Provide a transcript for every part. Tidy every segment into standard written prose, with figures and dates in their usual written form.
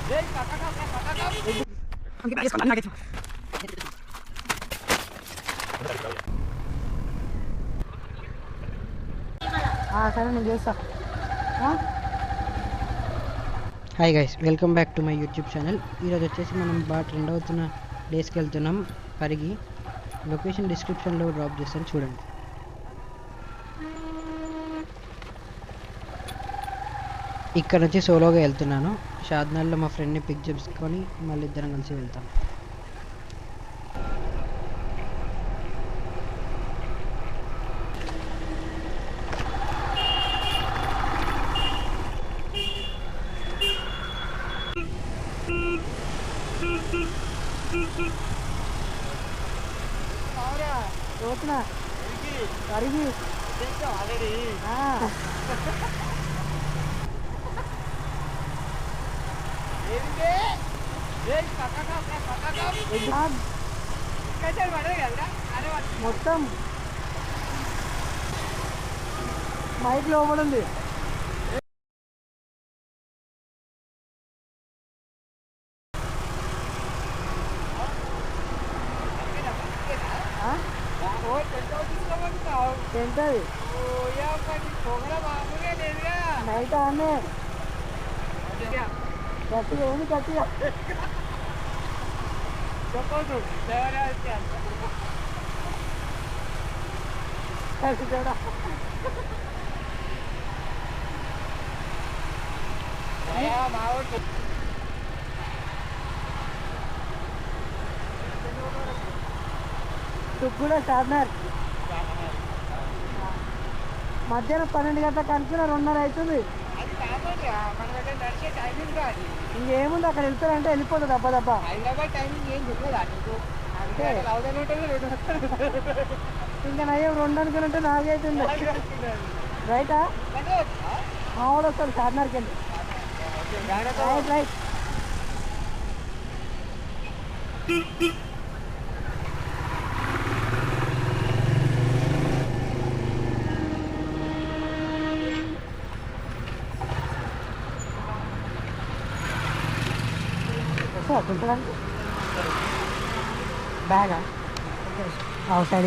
సరే నేను చేస్తా. Hi guys, welcome back to my YouTube channel. ఈరోజు వచ్చేసి మనం బాగా ట్రెండ్ అవుతున్న ప్లేస్కి వెళ్తున్నాం, పరిగి. లొకేషన్ డిస్క్రిప్షన్లో డ్రాప్ చేస్తాను, చూడండి. ఇక్కడ నుంచి సోలోగా వెళ్తున్నాను. షాద్నగర్లో మా ఫ్రెండ్ని పిక్ చేసుకొని మళ్ళీ ఇద్దరం కలిసి వెళ్తాం. మొత్తం మైక్ లోపల ఉంది. ఏంటది నైట్ ఆనే గట్టిగా ఏంది గట్టిగా చెప్పదు. కూడా షార్నర్ మధ్యాహ్నం 12 గంటలకు అనుకున్న 2:30 అవుతుంది. ఇంకేముంది అక్కడ వెళ్తారంటే వెళ్ళిపోతుంది దెబ్బ దెబ్బ. ఇంకా నయ్యం 2 అనుకున్నట్టే 4 అవుతుంది. రైటా మామూలు వస్తాడు షార్నర్కి వెళ్ళి. Right right. తింటడానికి బ్యాగా సైడ్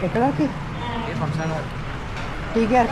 ఎక్కడికి టీకేఆర్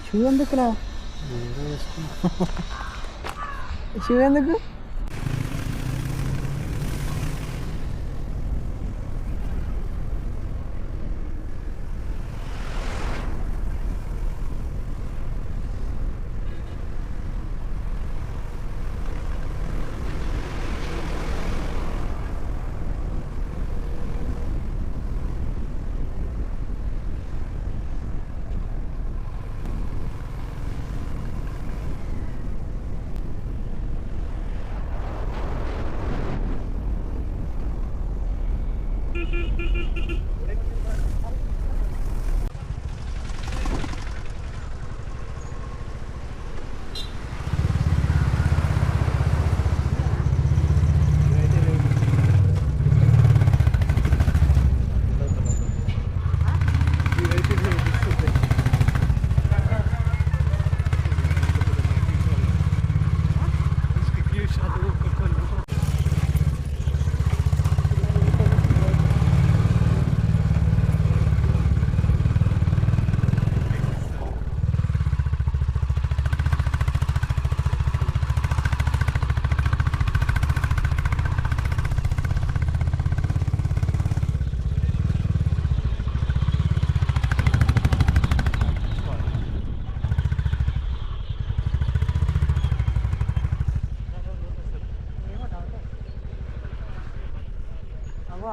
షూ ఎందుకురా? షూ ఎందుకు?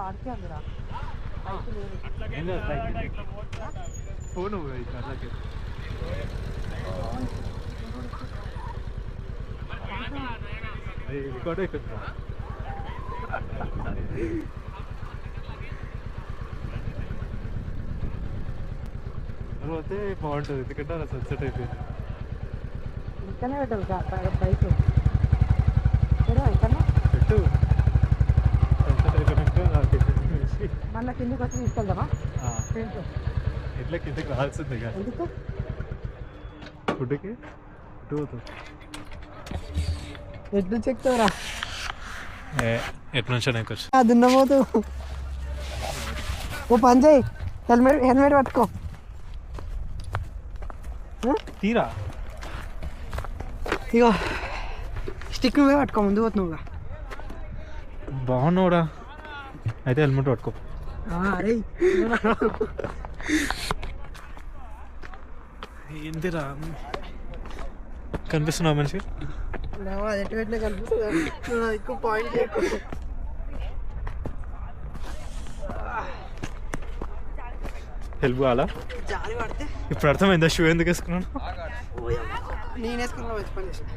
ఆడితే అందురా ఫోన్ రికార్డ్ అయిపోయింది అయితే బాగుంటుంది ఎందుకంటే అలా సన్సెట్ అయిపోయింది ఇంకనే పెట్టాలి బైక్ ఇంకన్నా పెట్టు సన్సెట్ అయిపోయినాక మళ్ళీ కిందికి వచ్చి తీసుకెళ్దామా ఎట్లా కిందకి రావాల్సిందే కానీ ఎందుకు ఫుడ్కి ఇటు పోతుంది ఎటు చెక్తావురా ఎటు నుంచో నాకు వచ్చి దున్నపోతు ఓ పని చేయి హెల్మెట్ పట్టుకో తీరా ఇగో స్టిక్ నువ్వే పట్టుకో ముందు పోతున్నావుగా బాగున్నావురా అయితే హెల్మెట్ పట్టుకో అరే ఏంటిరా కనిపిస్తున్నావు మనిషి అది ఎటు పెట్టినా కనిపిస్తుంది ఎక్కువ పాయింట్ హెల్ప్ కావాలా జాలి పడితే ఇప్పుడు అర్థమైందా షూ ఎందుకు వేసుకున్నాను నేను వేసుకున్నా మంచి పని చేసిన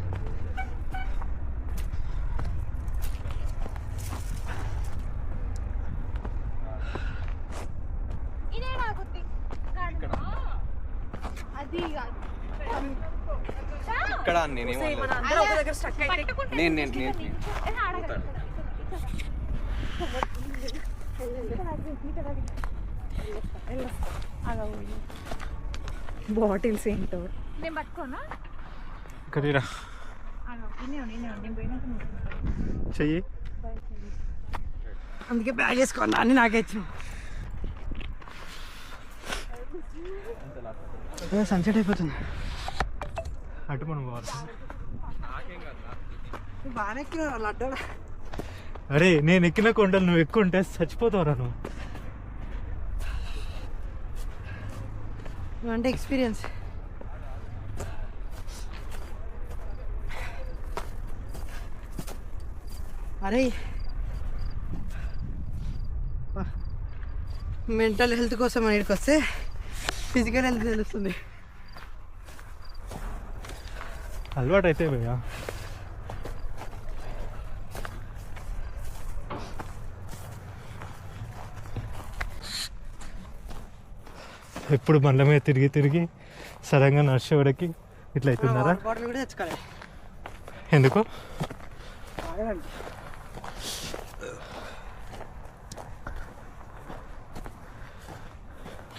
ఇక్కడ నేను బాటిల్స్ ఏంటో నేను పట్టుకోనా ఇక్కడిరా చెయ్యి అందుకే బ్యాగ్ వేసుకోండి అన్ని నాకే ఇచ్చిన సన్సెట్ అయిపోతుంది అటు మనం పోవాలి బాగానే ఎక్కినా లడ్డా అరే నేను ఎక్కిన కొండలు నువ్వు ఎక్కువ ఉంటే చచ్చిపోతావురా నువ్వు అంటే ఎక్స్పీరియన్స్ అరే మెంటల్ హెల్త్ కోసం ఇక్కడికి వస్తే ఫిజికల్ హెల్త్ తెలుస్తుంది అలవాటు అయితే భయ్యా ఎప్పుడు బండ్ల మీద తిరిగి తిరిగి సడన్గా నడిచేవాడికి ఇట్లా అవుతున్నారా బాటిల్ కూడా తెచ్చుకోవాలి ఎందుకు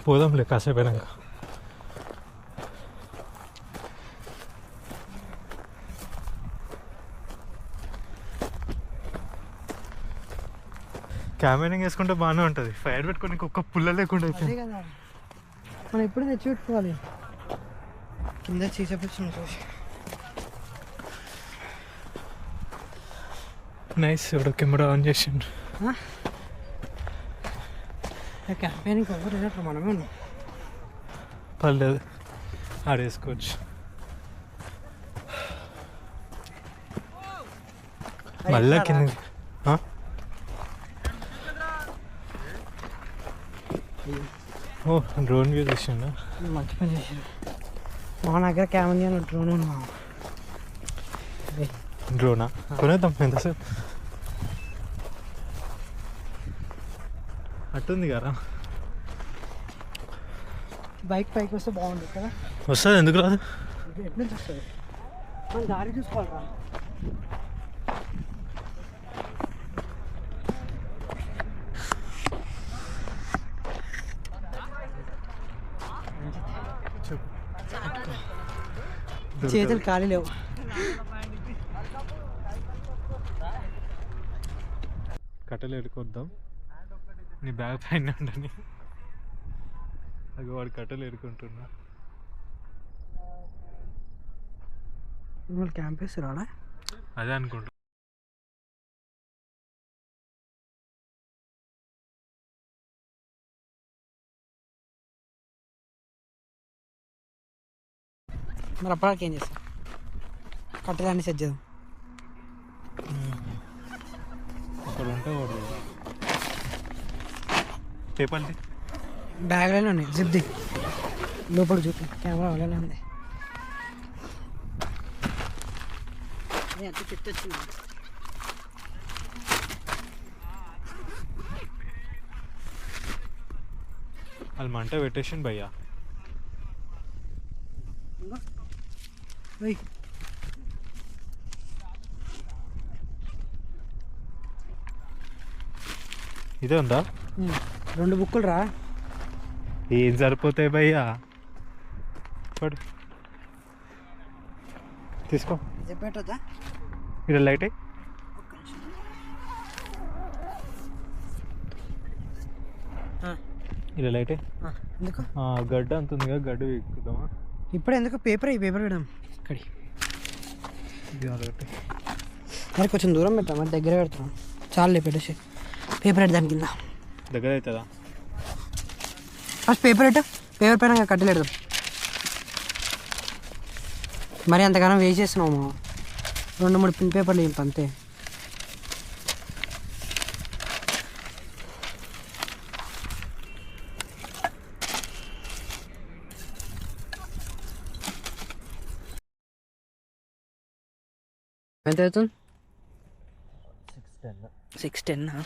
పోదాంలే కాసేపు అయినాక క్యామెరింగ్ వేసుకుంటే బాగానే ఉంటుంది ఫైర్ పెట్టుకొని ఒక్క పుల్ల లేకుండా అదే అయిపోయింది కదా మనం ఎప్పుడు తెచ్చి పెట్టుకోవాలి కింద చీసపచ్చిన చూసి నైస్ ఇప్పుడు కెమెరా ఆన్ చేసిండు క్యాంపెయినింగ్ ఎవరు లేనట్టు మనమే ఉన్నాం పర్లేదు ఆడేసుకోవచ్చు మళ్ళా కింద ఓ డ్రోన్ వ్యూ చేసిండా మంచి పని చేసారు మా దగ్గర క్యామెరా అని డ్రోన్ ఉన్నా డ్రోనా కొనేద్దాం ఎంతసేపు అట్టుంది కదా బైక్ పైకి వస్తే బాగుంటుంది కదా వస్తుంది ఎందుకు రాదు ఎటు నుంచి వస్తుంది మనం దారి చూసుకోవాలరా చేతులు ఖాళీ లేవు కట్టెలు ఎడుకొద్దాం నీ బ్యాగ్ పైన ఉండని అది వాడు కట్టెలు ఎడుకుంటున్నా వాళ్ళు క్యాంప్ వేస్తారా అదే అనుకుంటా మరి అప్పటికి ఏం చేస్తాం కట్టెలన్నీ సెట్ చేద్దాం అక్కడ ఉంటే వాడు పేపర్ది బ్యాగ్లోనే ఉన్నాయి, జిప్ది లోపల చూపి, కెమెరా అలానే ఉంది. చెట్టు వచ్చింది. వాళ్ళు మంట పెట్టేసింది భయ్యా. ఇదే ఉందా? 2 బుక్కులు రా. ఏం సరిపోతాయి భయ్యా, పడు తీసుకో. చెప్పేటదా ఇక్కడ లైట్ ఇలా లైట్ ఎందుకు గడ్డ అంత ఉంది కదా, గడ్డ ఎక్కుదామా ఇప్పుడు? ఎందుకు పేపర్ వేయడం ఇక్కడి మరి కొంచెం దూరం పెట్టాం, మరి దగ్గర పెడతాం. చాలు పెట్టేసి పేపర్ పెట్టి దాని కింద దగ్గర అవుతుందా? ఫస్ట్ పేపర్ పేపర్ పైన కట్టలేడు. మరి అంతగానం వేస్ట్ చేస్తున్నాము. 2-3 పిన్ పేపర్లు ఇంప అంతే. ఎంత అవుతుంది? 610.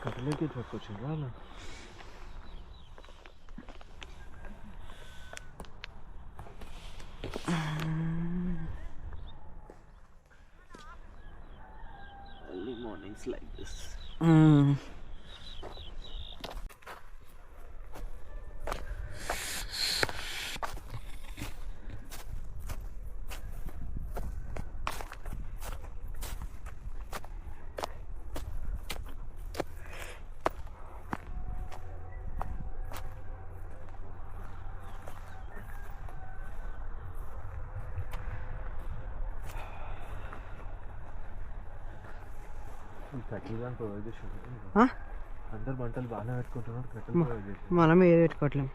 కట్టలేకే చెప్పుకొచ్చిందా? Early mornings like this. అందరు మంటలు బాగానే పెట్టుకుంటున్నారు, కట్టెలు ప్రొవైడ్ చేసి మనం ఏది పెట్టుకోవట్లేం.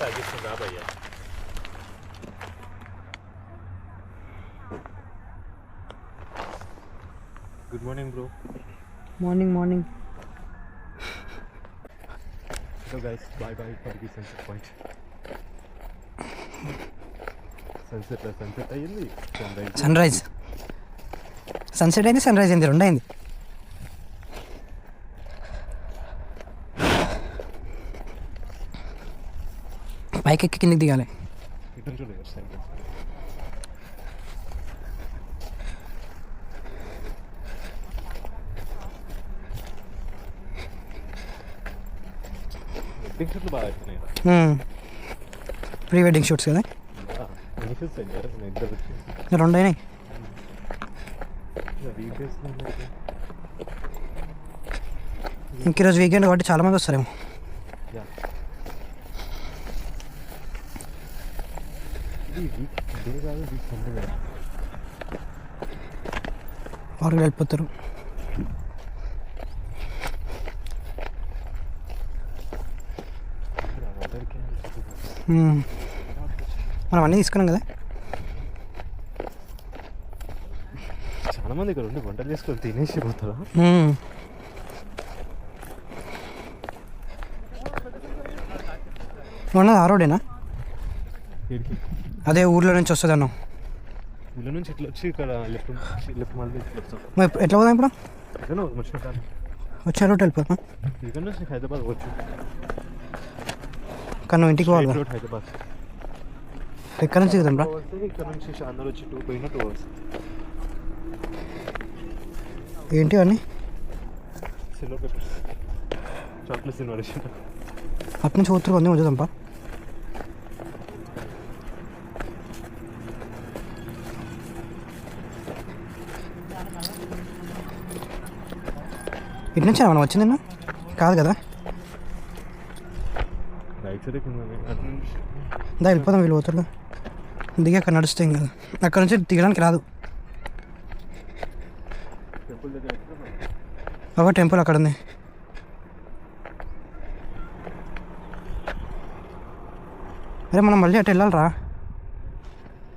తాగిస్తుందా భయ్యా? Good morning bro. Morning. So guys, bye for the sunset point. Sunset అయ్యింది, సన్సెట్ అయింది, సన్ రైజ్ అయింది, 2 అయింది. పైకి ఎక్కి కిందికి దిగాలి. ప్రీ వెడ్డింగ్ షూట్స్ కదా, 2 అయినాయి. ఇంక ఈరోజు వీకెండ్ కాబట్టి చాలామంది వస్తారేమో. వాళ్ళు వెళ్ళిపోతారు. మనం అన్నీ తీసుకున్నాం కదా. చాలా చాలా మంది ఇక్కడ ఉండి వంటలు చేసుకొని తినేసి పోతారా? ఉన్నది ఆ రోడేనా? ఇక్కడికి అదే ఊర్లో నుంచి వస్తుంది అన్నావు. ఊళ్ళో నుంచి ఇట్లా వచ్చి ఇక్కడ లెఫ్ట్ మళ్ళీ ఇట్లా వస్తాం. ఎట్లా పోదాం ఇప్పుడు? ఎక్కడో వచ్చిన వచ్చే రోడ్ వెళ్ళిపోతాం. ఇక్కడ నుంచి హైదరాబాద్ వచ్చు. కానీ నువ్వు ఇంటికి పోవాలి. రోడ్ హైదరాబాద్ ఎక్కడ నుంచి దిగుదాం రా? ఇక్కడ నుంచి అందరూ వచ్చి 2 పోయినా 2 అవర్స్. ఏంటి అన్నీ సిల్వర్ పేపర్స్ చాక్లెట్స్ ఇన్వరేషన్. అటు నుంచి పోతురు కొందే వచ్చేదాంపా. ఇటు నుంచి మనం వచ్చింది నిన్న కాదు కదా? రైట్ సైడ్ అటు నుంచి దా వెళ్ళిపోదాం. వీళ్ళు పోతారు దిగి అక్కడ నడుస్తాం కదా. అక్కడ నుంచి దిగడానికి రాదు. టెంపుల్ దగ్గర ఒక టెంపుల్ అక్కడ ఉంది. అరే మనం మళ్ళీ అటు వెళ్ళాలిరా.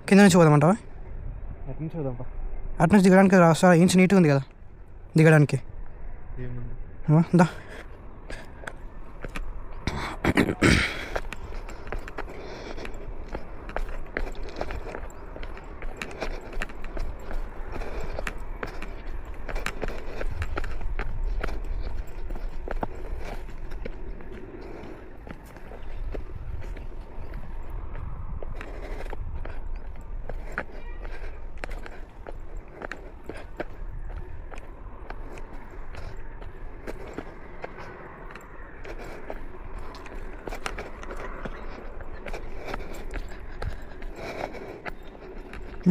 కింద నుంచి పోదామంటావా? అటు నుంచి వద్దాంపా. అటు నుంచి దిగడానికి రాస్తా. ఇంచు నీట్గా ఉంది కదా దిగడానికి. ఏముంది దా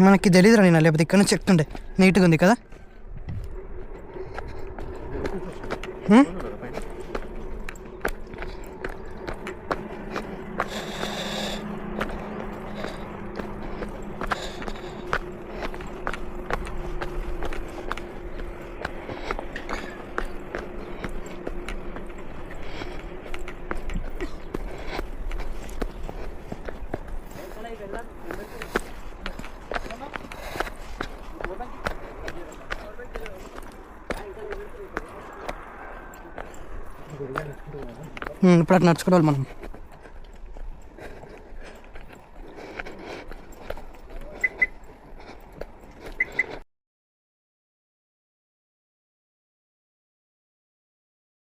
మనకి తెలియదురా నేను, లేకపోతే ఇక్కడ నుంచి చెప్తుండే నీట్గా ఉంది కదా. ఇప్పుడు అటు నడుచుకోవాలి మనం.